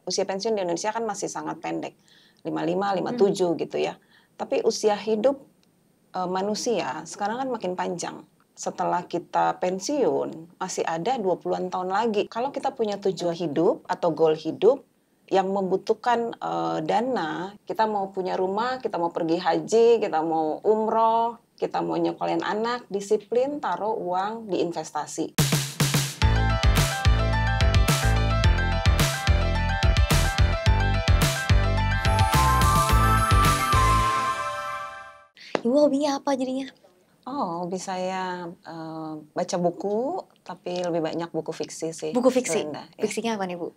usia pensiun di Indonesia kan masih sangat pendek, 55, 57 gitu ya. Tapi usia hidup manusia sekarang kan makin panjang. Setelah kita pensiun, masih ada 20-an tahun lagi. Kalau kita punya tujuan hidup atau goal hidup yang membutuhkan dana, kita mau punya rumah, kita mau pergi haji, kita mau umroh, kita mau nyekolahin anak, disiplin taruh uang di investasi. Ibu hobinya apa jadinya? Oh, hobi saya baca buku, tapi lebih banyak buku fiksi sih. Buku fiksi? Glenda, ya. Fiksinya apa nih, Bu?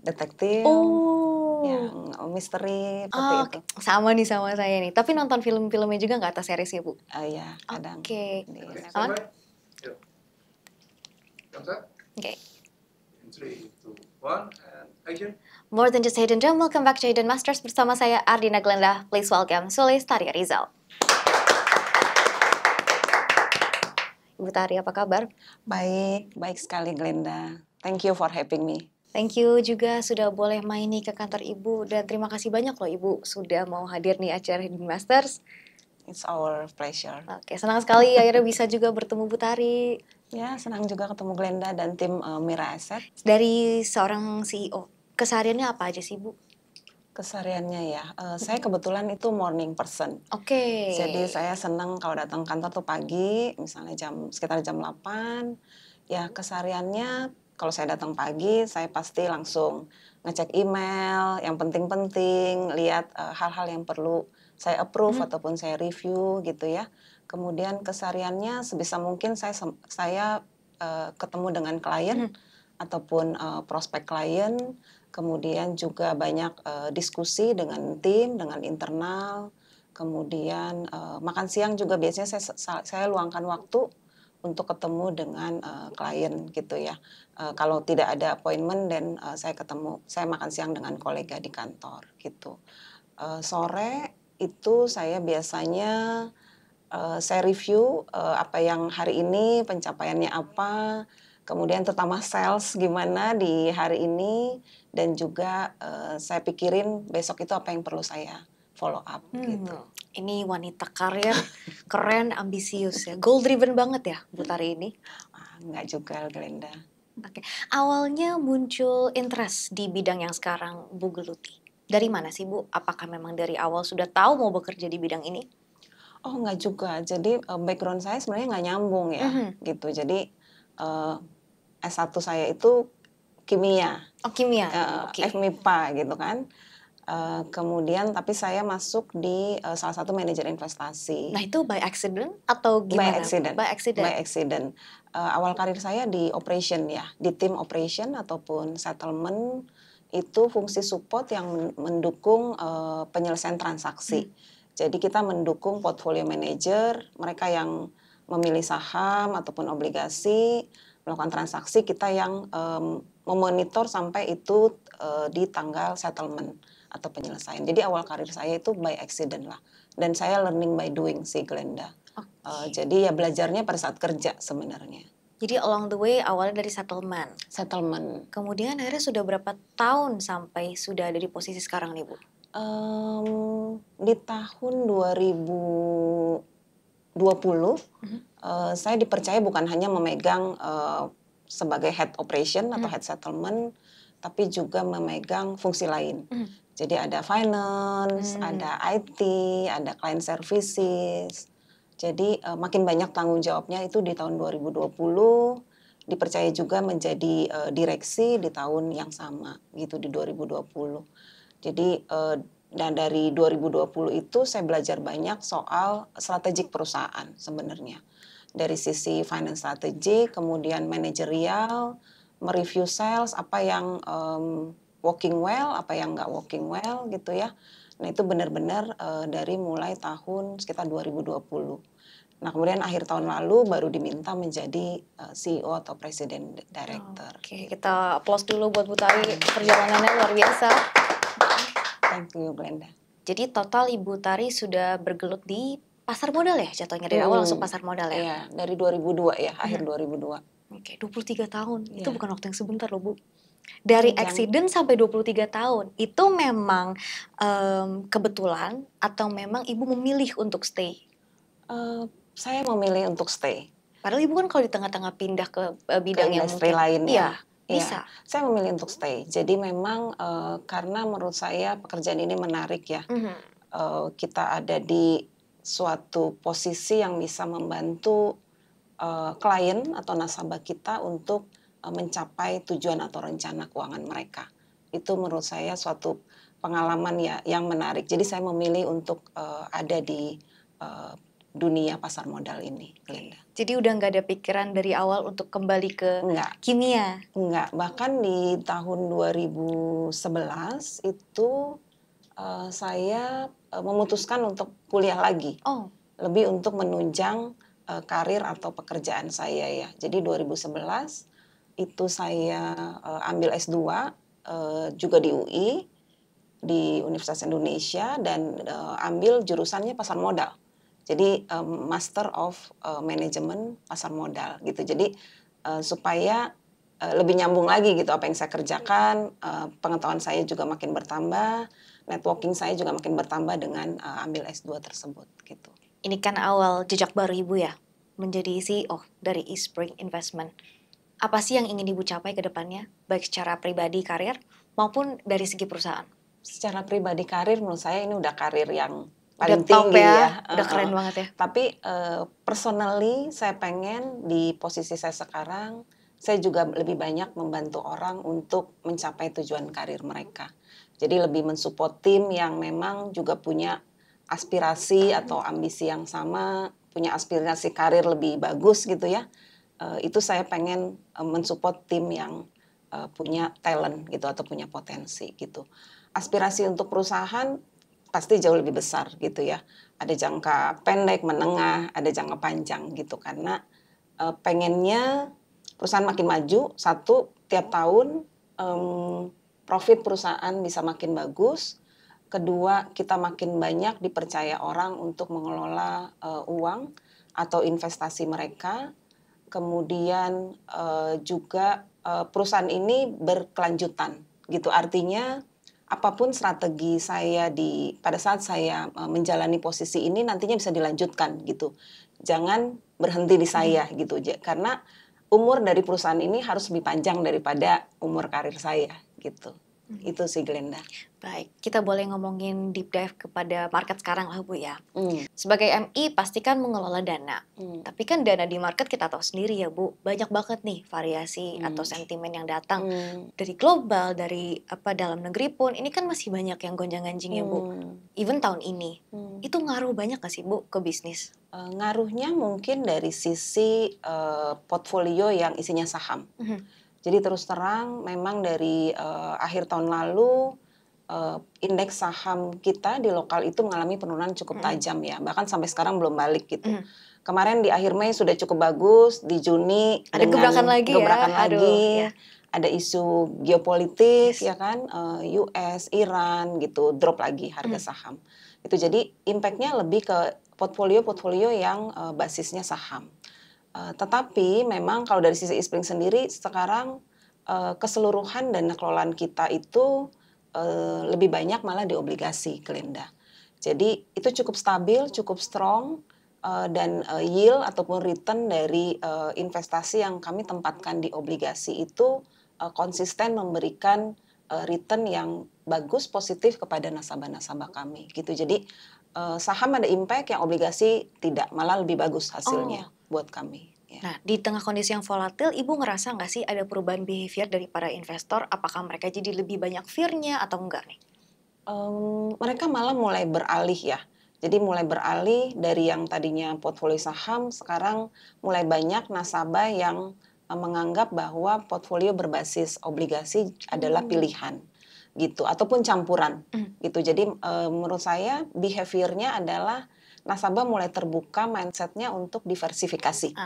Detektif, Oh, yang misteri, seperti itu. sama nih sama saya nih. Tapi nonton film-filmnya juga nggak atas series ya, Bu? Ya, kadang. Oke. Di On? Yep. Thumbs up. Oke. In 3, 2, 1, and action. More than just Hidden Gem, welcome back to Hidden Masters bersama saya Ardina Glenda. Please welcome Sulis Taria Rizal. Ibu Tari, apa kabar? Baik, baik sekali Glenda. Thank you for having me. Thank you juga sudah boleh main nih ke kantor Ibu. Dan terima kasih banyak loh Ibu sudah mau hadir nih acara Hidden Masters. It's our pleasure. Oke, senang sekali akhirnya bisa juga bertemu Bu Tari. Ya, senang juga ketemu Glenda dan tim Mira Asset. Dari seorang CEO, kesehariannya apa aja sih Bu? Kesehariannya ya, saya kebetulan itu morning person. Oke. Jadi saya senang kalau datang kantor tuh pagi, misalnya sekitar jam 8. Ya kesehariannya kalau saya datang pagi, saya pasti langsung ngecek email, yang penting-penting, lihat hal-hal yang perlu saya approve ataupun saya review gitu ya. Kemudian kesehariannya sebisa mungkin saya ketemu dengan klien ataupun prospek klien. Kemudian juga banyak diskusi dengan tim, dengan internal. Kemudian makan siang juga biasanya saya luangkan waktu untuk ketemu dengan klien gitu ya. Kalau tidak ada appointment dan saya makan siang dengan kolega di kantor gitu. Sore itu saya biasanya saya review apa yang hari ini pencapaiannya apa. Kemudian terutama sales gimana di hari ini, dan juga saya pikirin besok itu apa yang perlu saya follow up gitu. Ini wanita karir, keren, ambisius ya. Goal driven banget ya Bu Tari ini. Enggak juga Glenda. Oke. Awalnya muncul interest di bidang yang sekarang Bu geluti. Dari mana sih Bu? Apakah memang dari awal sudah tahu mau bekerja di bidang ini? Oh enggak juga, jadi background saya sebenarnya nggak nyambung ya gitu. Jadi S1 saya itu kimia. Oh kimia, oke. FMIPA gitu kan. Kemudian tapi saya masuk di salah satu manajer investasi. Nah itu by accident atau gimana? By accident. By accident. By accident. Awal karir saya di operation ya, di tim operation ataupun settlement, itu fungsi support yang mendukung penyelesaian transaksi. Jadi kita mendukung portfolio manager, mereka yang memilih saham ataupun obligasi, melakukan transaksi, kita yang memonitor sampai itu di tanggal settlement atau penyelesaian. Jadi awal karir saya itu by accident lah. Dan saya learning by doing sih Glenda. Jadi ya belajarnya pada saat kerja sebenarnya. Jadi along the way awalnya dari settlement. Settlement. Kemudian akhirnya sudah berapa tahun sampai sudah ada di posisi sekarang nih Bu? Di tahun 2020 saya dipercaya bukan hanya memegang sebagai head operation atau head settlement, tapi juga memegang fungsi lain. Jadi ada finance, ada IT, ada client services. Jadi makin banyak tanggung jawabnya itu di tahun 2020, dipercaya juga menjadi direksi di tahun yang sama gitu di 2020. Jadi dan dari 2020 itu saya belajar banyak soal strategik perusahaan sebenarnya. Dari sisi finance strategy, kemudian manajerial, mereview sales, apa yang working well, apa yang nggak working well gitu ya. Nah itu benar-benar dari mulai tahun sekitar 2020. Nah kemudian akhir tahun lalu baru diminta menjadi CEO atau President Director. Oke, kita applause dulu buat Bu Tari, perjalanannya luar biasa. Thank you Glenda. Jadi total Ibu Tari sudah bergelut di pasar modal ya jatuhnya, dari awal langsung pasar modal ya? Iya, dari 2002 ya, akhir 2002. Oke, 23 tahun, itu bukan waktu yang sebentar loh Bu. Dari Panjang. accident sampai 23 tahun, itu memang kebetulan atau memang ibu memilih untuk stay? Saya memilih untuk stay Padahal ibu kan kalau di tengah-tengah pindah ke ke bidang yang industri mungkin, lain iya, ya. bisa. Saya memilih untuk stay. Jadi memang karena menurut saya pekerjaan ini menarik ya. Mhm. Kita ada di suatu posisi yang bisa membantu klien atau nasabah kita untuk mencapai tujuan atau rencana keuangan mereka. Itu menurut saya suatu pengalaman ya yang menarik. Jadi saya memilih untuk ada di uh, dunia pasar modal ini, Glenda. Jadi udah nggak ada pikiran dari awal untuk kembali ke Enggak, kimia? enggak. Bahkan di tahun 2011 itu saya memutuskan untuk kuliah lagi. Oh, Lebih untuk menunjang karir atau pekerjaan saya ya. Jadi 2011 itu saya ambil S2 juga di UI, di Universitas Indonesia dan ambil jurusannya pasar modal. Jadi Master of Management pasar modal gitu. Jadi supaya lebih nyambung lagi gitu apa yang saya kerjakan, pengetahuan saya juga makin bertambah, networking saya juga makin bertambah dengan ambil S2 tersebut gitu. ini kan awal jejak baru ibu ya, menjadi CEO dari Eastspring Investment. Apa sih yang ingin ibu capai ke depannya, baik secara pribadi karir maupun dari segi perusahaan? Secara pribadi karir menurut saya ini udah karir yang Udah paling top tinggi ya, ya. udah keren banget ya. Tapi personally saya pengen di posisi saya sekarang, saya juga lebih banyak membantu orang untuk mencapai tujuan karir mereka. Jadi lebih mensupport tim yang memang juga punya aspirasi atau ambisi yang sama, punya aspirasi karir lebih bagus gitu ya. Itu saya pengen mensupport tim yang punya talent gitu atau punya potensi gitu. Aspirasi untuk perusahaan pasti jauh lebih besar gitu ya. Ada jangka pendek, menengah, ada jangka panjang gitu karena pengennya perusahaan makin maju. Satu, tiap tahun profit perusahaan bisa makin bagus. Kedua, kita makin banyak dipercaya orang untuk mengelola uang atau investasi mereka. Kemudian juga perusahaan ini berkelanjutan gitu. Artinya apapun strategi saya pada saat saya menjalani posisi ini nantinya bisa dilanjutkan gitu. Jangan berhenti di saya gitu. Karena umur dari perusahaan ini harus lebih panjang daripada umur karir saya gitu. Itu sih Glenda. Baik, kita boleh ngomongin deep dive kepada market sekarang lah Bu ya. Hmm. Sebagai MI pasti kan mengelola dana. Hmm. Tapi kan dana di market kita tahu sendiri ya Bu, banyak banget nih variasi atau sentimen yang datang. Dari global, dari dalam negeri pun, ini kan masih banyak yang gonjang-ganjing ya Bu. Even tahun ini. Itu ngaruh banyak gak sih Bu ke bisnis? Ngaruhnya mungkin dari sisi portfolio yang isinya saham. Jadi terus terang memang dari akhir tahun lalu indeks saham kita di lokal itu mengalami penurunan cukup tajam ya. Bahkan sampai sekarang belum balik gitu. Kemarin di akhir Mei sudah cukup bagus, di Juni ada gebrakan lagi gebrakan ya. lagi. Aduh, ya. Ada isu geopolitik Yes. ya kan, US, Iran gitu, drop lagi harga saham. Itu jadi impact-nya lebih ke portfolio-portfolio yang basisnya saham. Tetapi memang kalau dari sisi Eastspring sendiri sekarang keseluruhan dana kelolaan kita itu lebih banyak malah di obligasi, Glenda. Jadi itu cukup stabil, cukup strong dan yield ataupun return dari investasi yang kami tempatkan di obligasi itu konsisten memberikan return yang bagus positif kepada nasabah-nasabah kami gitu. Jadi saham ada impact, yang obligasi tidak, malah lebih bagus hasilnya buat kami. Ya. Nah, di tengah kondisi yang volatil, Ibu ngerasa nggak sih ada perubahan behavior dari para investor? Apakah mereka jadi lebih banyak fear-nya atau enggak nih? Mereka malah mulai beralih ya. Jadi mulai beralih dari yang tadinya portfolio saham, sekarang mulai banyak nasabah yang menganggap bahwa portfolio berbasis obligasi adalah pilihan gitu, ataupun campuran gitu. Jadi menurut saya behaviornya adalah nasabah mulai terbuka mindsetnya untuk diversifikasi.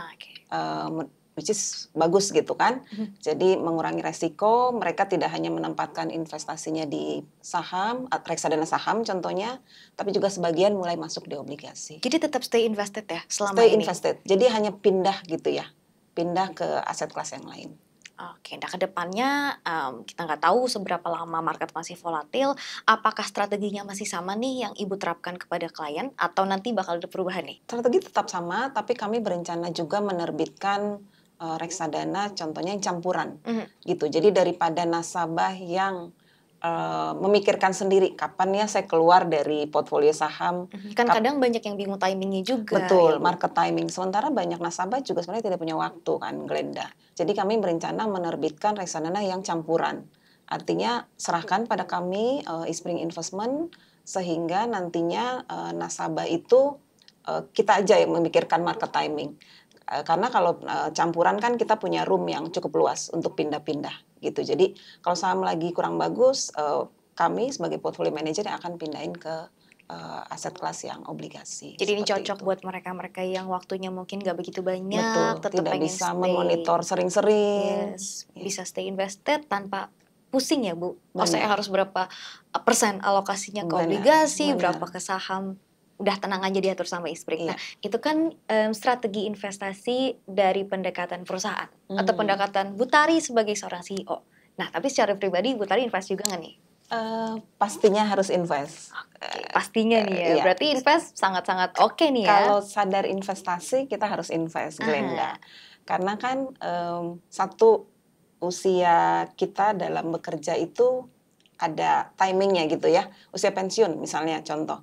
Which is bagus gitu kan. Jadi mengurangi resiko, mereka tidak hanya menempatkan investasinya di saham, reksadana saham contohnya, tapi juga sebagian mulai masuk di obligasi. Jadi tetap stay invested ya selama Stay ini? invested, jadi hanya pindah gitu ya, pindah ke aset kelas yang lain. Oke, nah ke depannya kita nggak tahu seberapa lama market masih volatil. Apakah strateginya masih sama nih yang Ibu terapkan kepada klien atau nanti bakal ada perubahan nih? Strategi tetap sama, tapi kami berencana juga menerbitkan reksadana contohnya yang campuran gitu. Jadi daripada nasabah yang memikirkan sendiri kapan ya saya keluar dari portfolio saham. Kan kadang banyak yang bingung timingnya juga ya, Betul, Bu. market timing. Sementara banyak nasabah juga sebenarnya tidak punya waktu kan, Glenda. Jadi kami berencana menerbitkan reksadana yang campuran. Artinya serahkan pada kami Ispring Investment sehingga nantinya nasabah itu kita aja yang memikirkan market timing. Karena kalau campuran kan kita punya room yang cukup luas untuk pindah-pindah gitu. Jadi kalau saham lagi kurang bagus, kami sebagai portfolio manager yang akan pindahin ke aset kelas yang obligasi. Jadi ini seperti cocok itu. buat mereka-mereka yang waktunya mungkin nggak begitu banyak, Betul, tetap tidak pengen bisa stay. memonitor sering-sering. Yes, Ya, bisa stay invested tanpa pusing ya, Bu. Oh, saya benar, harus berapa persen alokasinya ke benar, obligasi, benar. berapa ke saham. Udah tenang aja diatur sama Ispring. Nah, Iya. itu kan strategi investasi dari pendekatan perusahaan atau pendekatan Butari sebagai seorang CEO. Nah, tapi secara pribadi Butari invest juga nggak nih? Pastinya harus invest. Oke, pastinya nih ya. Iya. Berarti invest sangat-sangat oke nih ya. Kalau sadar investasi kita harus invest, Glenda. Karena kan satu usia kita dalam bekerja itu ada timingnya gitu ya. Usia pensiun misalnya contoh.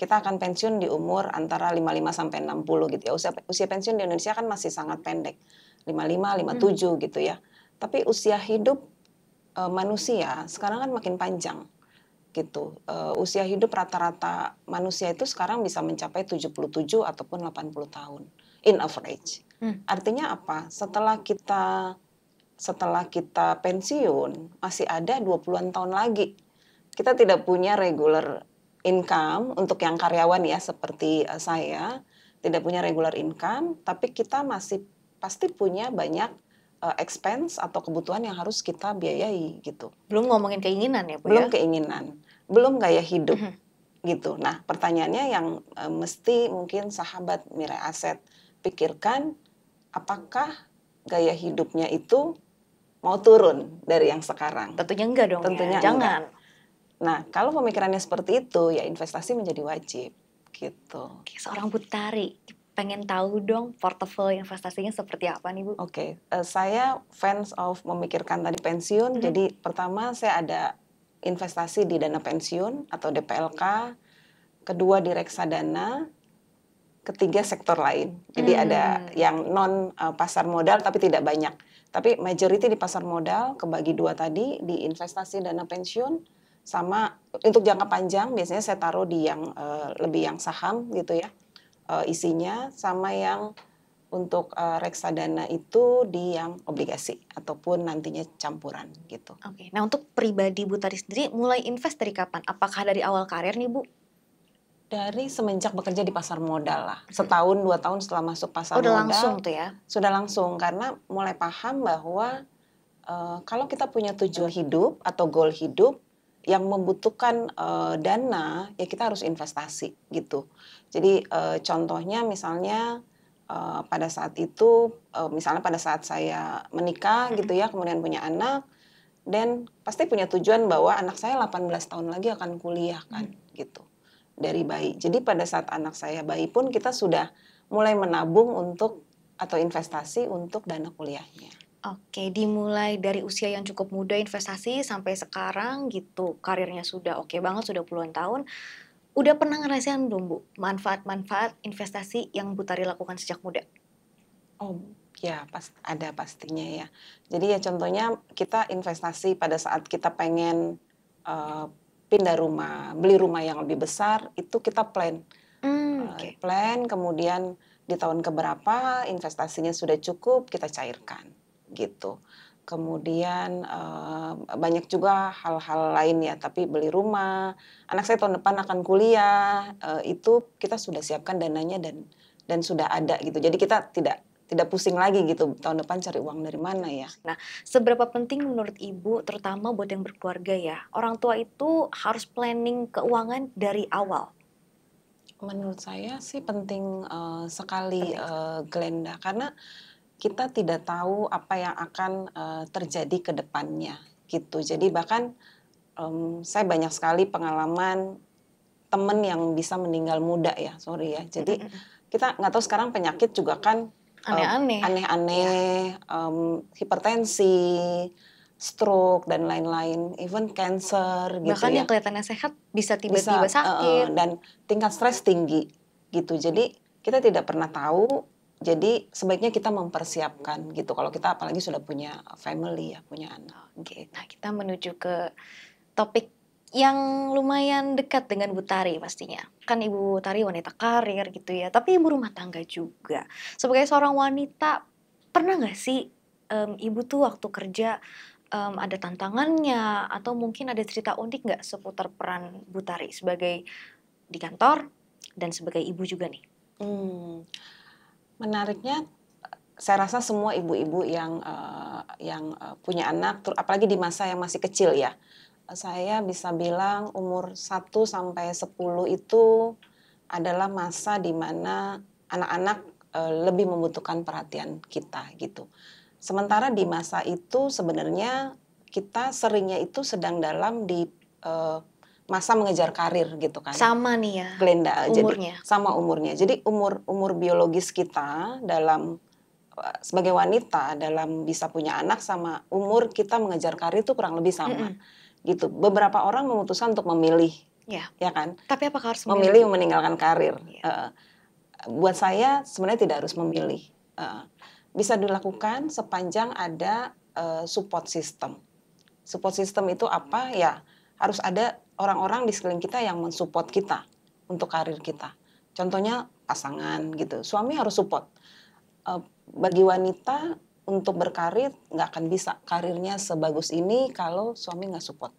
Kita akan pensiun di umur antara 55 sampai 60 gitu ya. Usia pensiun di Indonesia kan masih sangat pendek. 55, 57 gitu ya. Tapi usia hidup manusia sekarang kan makin panjang gitu. Usia hidup rata-rata manusia itu sekarang bisa mencapai 77 ataupun 80 tahun in average. Artinya apa? Setelah kita pensiun masih ada 20-an tahun lagi. Kita tidak punya regular income untuk yang karyawan ya seperti saya, tidak punya regular income, tapi kita masih pasti punya banyak expense atau kebutuhan yang harus kita biayai gitu. Belum ngomongin keinginan ya, Bu Belum ya? keinginan, belum gaya hidup gitu. Nah, pertanyaannya yang mesti mungkin sahabat Mirai Aset pikirkan, apakah gaya hidupnya itu mau turun dari yang sekarang? Tentunya enggak dong Tentunya ya, jangan. Nah, kalau pemikirannya seperti itu, ya investasi menjadi wajib gitu. Oke, seorang Butari, pengen tahu dong portofolio investasinya seperti apa nih, Bu? Oke, saya fans of memikirkan tadi pensiun. Jadi pertama saya ada investasi di dana pensiun atau DPLK, kedua di reksadana, ketiga sektor lain. Jadi ada yang non pasar modal tapi tidak banyak. Tapi majority di pasar modal, kebagi dua tadi di investasi dana pensiun, sama untuk jangka panjang biasanya saya taruh di yang lebih yang saham gitu ya isinya, sama yang untuk reksadana itu di yang obligasi ataupun nantinya campuran gitu. Oke, nah untuk pribadi Butari sendiri mulai invest dari kapan? Apakah dari awal karir nih, Bu? Dari semenjak bekerja di pasar modal lah, setahun 2 tahun setelah masuk pasar Udah modal. langsung tuh ya? Sudah langsung, karena mulai paham bahwa kalau kita punya tujuan hidup atau goal hidup yang membutuhkan dana, ya kita harus investasi gitu. Jadi contohnya misalnya pada saat itu, misalnya pada saat saya menikah gitu ya, kemudian punya anak, dan pasti punya tujuan bahwa anak saya 18 tahun lagi akan kuliah kan gitu dari bayi. Jadi pada saat anak saya bayi pun kita sudah mulai menabung untuk atau investasi untuk dana kuliahnya. Oke, dimulai dari usia yang cukup muda investasi sampai sekarang gitu, karirnya sudah oke banget, sudah puluhan tahun. Udah pernah ngerasain belum, Bu, manfaat-manfaat investasi yang Butari lakukan sejak muda? Oh ya, ada pastinya ya. Jadi ya contohnya kita investasi pada saat kita pengen pindah rumah, beli rumah yang lebih besar, itu kita plan. Oke. Plan, kemudian di tahun keberapa investasinya sudah cukup, kita cairkan gitu. Kemudian banyak juga hal-hal lain ya, tapi beli rumah, anak saya tahun depan akan kuliah, itu kita sudah siapkan dananya dan sudah ada gitu. Jadi kita tidak pusing lagi gitu tahun depan cari uang dari mana ya. Nah, seberapa penting menurut Ibu, terutama buat yang berkeluarga ya, orang tua itu harus planning keuangan dari awal? Menurut saya sih penting sekali, Glenda, karena kita tidak tahu apa yang akan terjadi ke depannya gitu. Jadi bahkan saya banyak sekali pengalaman temen yang bisa meninggal muda ya, sorry ya. Jadi kita nggak tahu sekarang penyakit juga kan Aneh-aneh. aneh-aneh, hipertensi, stroke dan lain-lain, even cancer gitu Bahkan ya. yang kelihatannya sehat bisa Bisa tiba-tiba sakit. dan tingkat stres tinggi gitu. Jadi kita tidak pernah tahu. Jadi sebaiknya kita mempersiapkan gitu. Kalau kita apalagi sudah punya family ya, punya anak. Oke, nah kita menuju ke topik yang lumayan dekat dengan Bu Tari pastinya. Kan Ibu Tari wanita karir gitu ya, tapi ibu rumah tangga juga. Sebagai seorang wanita, pernah nggak sih ibu tuh waktu kerja ada tantangannya atau mungkin ada cerita unik nggak seputar peran Bu Tari sebagai di kantor dan sebagai ibu juga nih? Menariknya, saya rasa semua ibu-ibu yang punya anak, apalagi di masa yang masih kecil ya. Saya bisa bilang umur 1 sampai 10 itu adalah masa di mana anak-anak lebih membutuhkan perhatian kita gitu. Sementara di masa itu sebenarnya kita seringnya itu sedang dalam di masa mengejar karir gitu kan. Sama nih ya Glenda, umurnya. jadi sama umurnya. Jadi umur biologis kita dalam sebagai wanita dalam bisa punya anak sama umur kita mengejar karir itu kurang lebih sama. Gitu. Beberapa orang memutuskan untuk memilih, ya kan? Tapi apakah harus memilih meninggalkan karir? Iya. Buat saya sebenarnya tidak harus memilih. Bisa dilakukan sepanjang ada support system. Support system itu apa? Ya harus ada orang-orang di sekeliling kita yang mensupport kita untuk karir kita. Contohnya pasangan gitu. Suami harus support. Bagi wanita untuk berkarir nggak akan bisa karirnya sebagus ini kalau suami nggak support.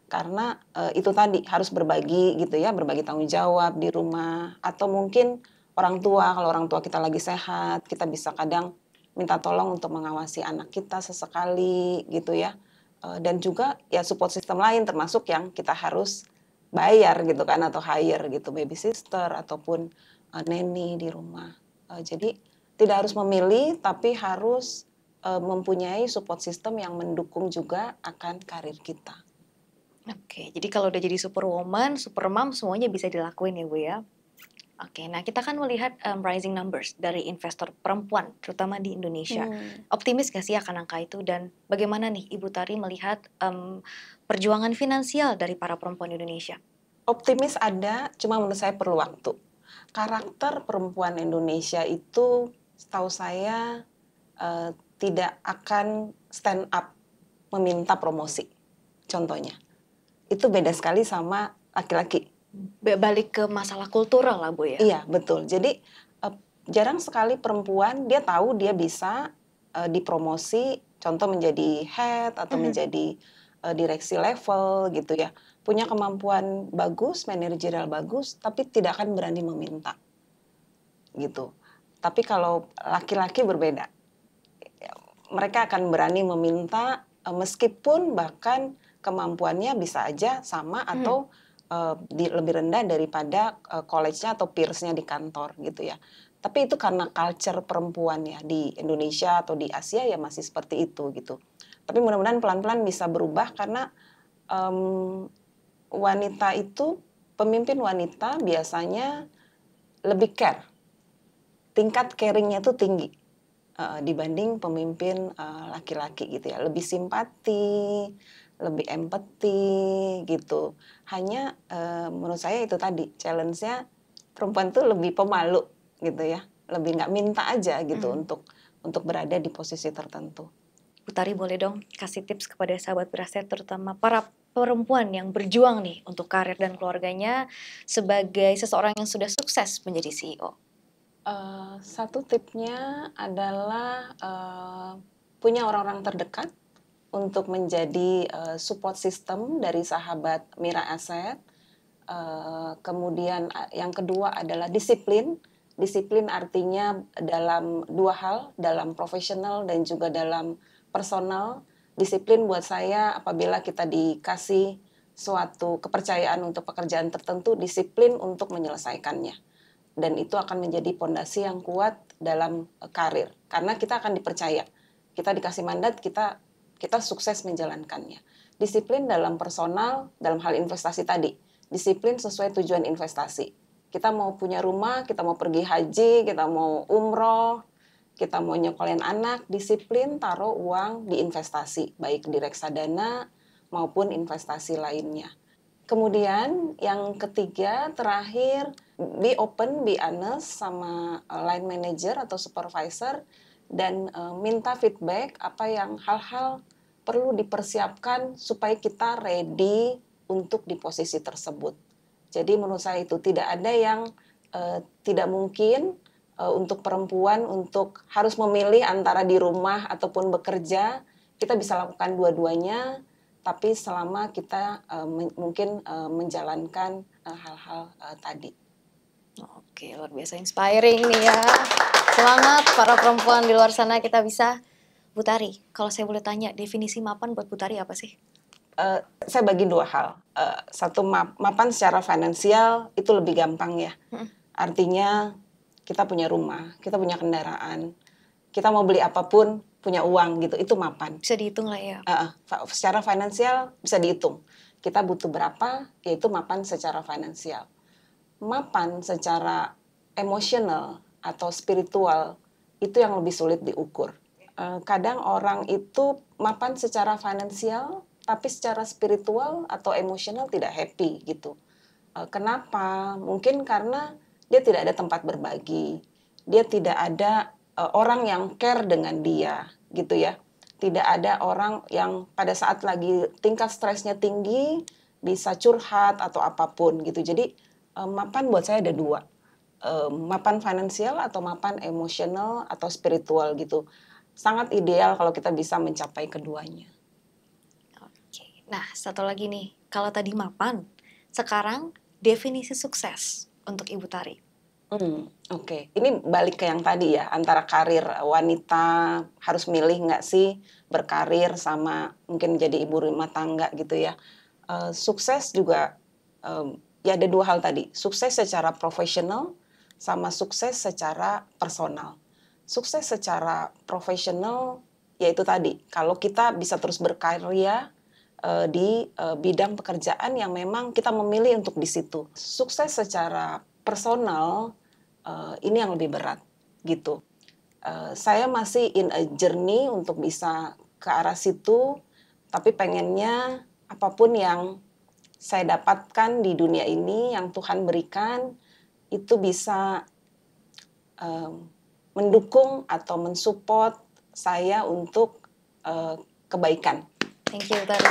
Karena itu tadi harus berbagi gitu ya, berbagi tanggung jawab di rumah, atau mungkin orang tua, kalau orang tua kita lagi sehat, kita bisa kadang minta tolong untuk mengawasi anak kita sesekali gitu ya. Dan juga ya support system lain termasuk yang kita harus bayar gitu kan, atau hire gitu, babysitter ataupun nanny di rumah. Jadi tidak harus memilih tapi harus mempunyai support system yang mendukung juga akan karir kita. Oke, jadi kalau udah jadi superwoman, supermom semuanya bisa dilakuin ya Bu ya. Oke, nah kita kan melihat rising numbers dari investor perempuan, terutama di Indonesia. Optimis gak sih akan angka itu dan bagaimana nih Ibu Tari melihat perjuangan finansial dari para perempuan Indonesia? Optimis ada, cuma menurut saya perlu waktu. Karakter perempuan Indonesia itu setahu saya tidak akan stand up meminta promosi, contohnya. Itu beda sekali sama laki-laki. Balik ke masalah kultural lah Bu ya? Iya, betul. Jadi jarang sekali perempuan, dia tahu dia bisa dipromosi, contoh menjadi head atau menjadi direksi level gitu ya. Punya kemampuan bagus, manajerial bagus, tapi tidak akan berani meminta. Gitu. Tapi kalau laki-laki berbeda. Mereka akan berani meminta meskipun bahkan kemampuannya bisa aja sama atau lebih rendah daripada college-nya atau peers-nya di kantor gitu ya. Tapi itu karena culture perempuan ya di Indonesia atau di Asia ya masih seperti itu gitu. Tapi mudah-mudahan pelan-pelan bisa berubah karena wanita itu, pemimpin wanita biasanya lebih care. Tingkat caring-nya itu tinggi dibanding pemimpin laki-laki gitu ya. Lebih simpati, lebih empati gitu. Hanya menurut saya itu tadi challenge-nya perempuan tuh lebih pemalu gitu ya, lebih nggak minta aja gitu untuk berada di posisi tertentu. Bu Tari boleh dong kasih tips kepada sahabat Brastet terutama para perempuan yang berjuang nih untuk karir dan keluarganya sebagai seseorang yang sudah sukses menjadi CEO. Satu tipnya adalah punya orang-orang terdekat untuk menjadi support system dari sahabat Mira Asset. Kemudian yang kedua adalah disiplin. Disiplin artinya dalam dua hal, dalam profesional dan juga dalam personal. Disiplin buat saya apabila kita dikasih suatu kepercayaan untuk pekerjaan tertentu, disiplin untuk menyelesaikannya. Dan itu akan menjadi pondasi yang kuat dalam karir. Karena kita akan dipercaya. Kita dikasih mandat, kita sukses menjalankannya. Disiplin dalam personal, dalam hal investasi tadi. Disiplin sesuai tujuan investasi. Kita mau punya rumah, kita mau pergi haji, kita mau umroh, kita mau nyekolahin anak, disiplin taruh uang di investasi, baik di reksadana maupun investasi lainnya. Kemudian yang ketiga, terakhir, be open, be honest sama line manager atau supervisor, dan minta feedback apa yang hal-hal perlu dipersiapkan supaya kita ready untuk di posisi tersebut. Jadi menurut saya itu tidak ada yang tidak mungkin untuk perempuan untuk harus memilih antara di rumah ataupun bekerja. Kita bisa lakukan dua-duanya, tapi selama kita mungkin menjalankan hal-hal tadi. Oke, luar biasa inspiring nih ya. Semangat para perempuan di luar sana, kita bisa. Bu Tari, kalau saya boleh tanya, definisi mapan buat Bu Tari apa sih? Saya bagi dua hal. Satu, mapan secara finansial itu lebih gampang ya. Artinya kita punya rumah, kita punya kendaraan, kita mau beli apapun punya uang gitu, itu mapan. Bisa dihitung lah ya. Secara finansial bisa dihitung. Kita butuh berapa, yaitu mapan secara finansial. Mapan secara emosional atau spiritual itu yang lebih sulit diukur. Kadang orang itu mapan secara finansial, tapi secara spiritual atau emosional tidak happy gitu. Kenapa? Mungkin karena dia tidak ada tempat berbagi, dia tidak ada orang yang care dengan dia gitu ya. Tidak ada orang yang pada saat lagi tingkat stresnya tinggi bisa curhat atau apapun gitu. Jadi mapan buat saya ada dua, mapan finansial atau mapan emosional atau spiritual gitu. Sangat ideal kalau kita bisa mencapai keduanya. Oke. Nah, satu lagi nih, kalau tadi mapan, sekarang definisi sukses untuk Ibu Tari. Oke. Ini balik ke yang tadi ya, antara karir wanita harus milih nggak sih berkarir sama mungkin jadi ibu rumah tangga gitu ya. Sukses juga ya ada dua hal tadi, sukses secara profesional sama sukses secara personal. Sukses secara profesional yaitu tadi, kalau kita bisa terus berkarya di bidang pekerjaan yang memang kita memilih untuk di situ. Sukses secara personal ini yang lebih berat gitu. Saya masih in a journey untuk bisa ke arah situ, tapi pengennya apapun yang saya dapatkan di dunia ini yang Tuhan berikan itu bisa mendukung atau mensupport saya untuk kebaikan. Thank you, Tari.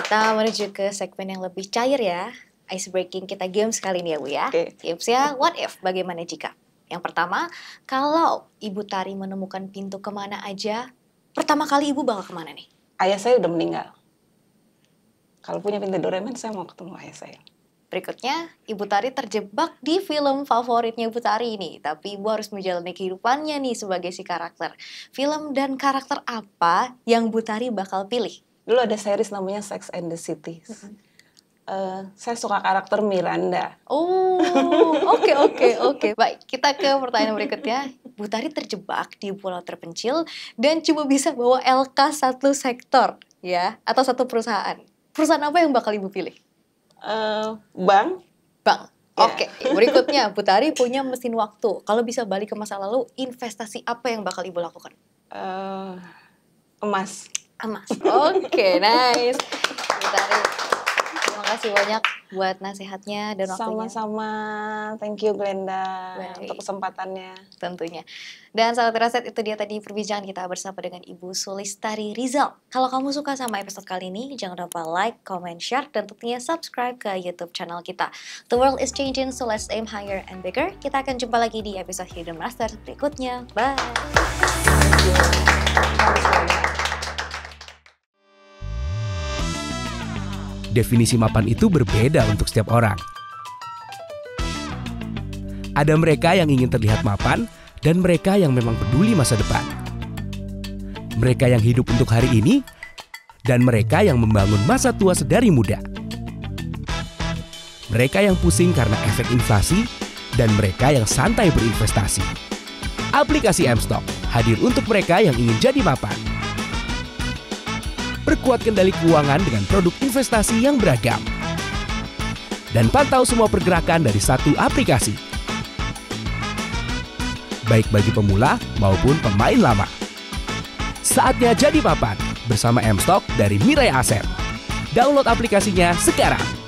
Kita menuju ke segmen yang lebih cair ya. Ice breaking kita games kali ini ya Bu ya. Okay. Tipsnya what if, bagaimana jika? Yang pertama, kalau Ibu Tari menemukan pintu kemana aja, pertama kali Ibu bakal kemana nih? Ayah saya udah meninggal. Kalau punya pintu Doraemon, saya mau ketemu ayah saya. Berikutnya, Ibu Tari terjebak di film favoritnya Ibu Tari ini. Tapi Ibu harus menjalani kehidupannya nih sebagai si karakter. Film dan karakter apa yang Bu Tari bakal pilih? Dulu ada series namanya Sex and the City. Saya suka karakter Miranda. Oh, oke. Baik, kita ke pertanyaan berikutnya. Bu Tari terjebak di pulau terpencil dan cuma bisa bawa LK satu sektor, ya, atau satu perusahaan. Perusahaan apa yang bakal Ibu pilih? Bank. Bank. Yeah. Oke. Berikutnya, Bu Tari punya mesin waktu. Kalau bisa balik ke masa lalu, investasi apa yang bakal Ibu lakukan? Emas. Emas. Oke, nice. Bu Tari, terima kasih banyak buat nasihatnya dan waktunya. Sama-sama. Thank you Glenda Baik. untuk kesempatannya. Tentunya. Dan sahabat Raset, itu dia tadi perbincangan kita bersama dengan Ibu Sulistari Rizal. Kalau kamu suka sama episode kali ini, jangan lupa like, comment, share, dan tentunya subscribe ke YouTube channel kita. The world is changing, so let's aim higher and bigger. Kita akan jumpa lagi di episode Hidden Master berikutnya. Bye! Definisi mapan itu berbeda untuk setiap orang. Ada mereka yang ingin terlihat mapan dan mereka yang memang peduli masa depan. Mereka yang hidup untuk hari ini dan mereka yang membangun masa tua sedari muda. Mereka yang pusing karena efek inflasi dan mereka yang santai berinvestasi. Aplikasi M-Stock hadir untuk mereka yang ingin jadi mapan. Perkuat kendali keuangan dengan produk investasi yang beragam. Dan pantau semua pergerakan dari satu aplikasi. Baik bagi pemula maupun pemain lama. Saatnya jadi mapan bersama M-Stock dari Mirai Asset. Download aplikasinya sekarang.